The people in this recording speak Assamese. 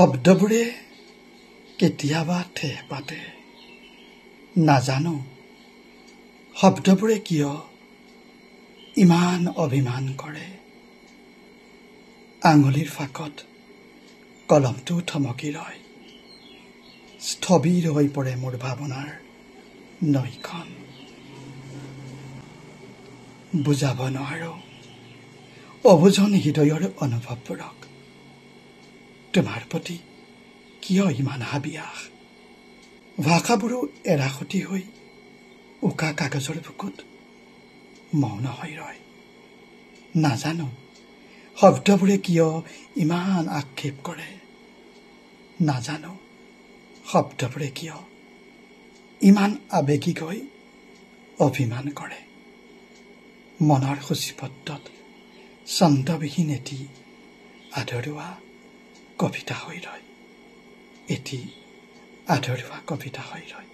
শব্দবোৰে কেতিয়াবা ঠেহ পাতে নাজানো শব্দবোৰে কিয় ইমান অভিমান কৰে আঙুলিৰ ফাকত কলমটো থমকি ৰয় স্থবিৰ হৈ পৰে মোৰ ভাৱনাৰ নৈখন বুজাব নোৱাৰো অবুজন হৃদয়ৰ অনুভৱবোৰক তোমাৰ প্ৰতি কিয় ইমান হাবিয়াস ভাষাবোৰো এৰাসতি হৈ উকা কাগজৰ বুকুত মৌন হৈ ৰয় নাজানো শব্দবোৰে কিয় ইমান আক্ষেপ কৰে নাজানো শব্দবোৰে কিয় ইমান আবেগিক হৈ অভিমান কৰে মনৰ সূচীপত্ৰত ছন্দবিহীন এটি আধৰুৱা কবিতা হৈ ৰয় এটি আধৰুৱা কবিতা হৈ ৰয়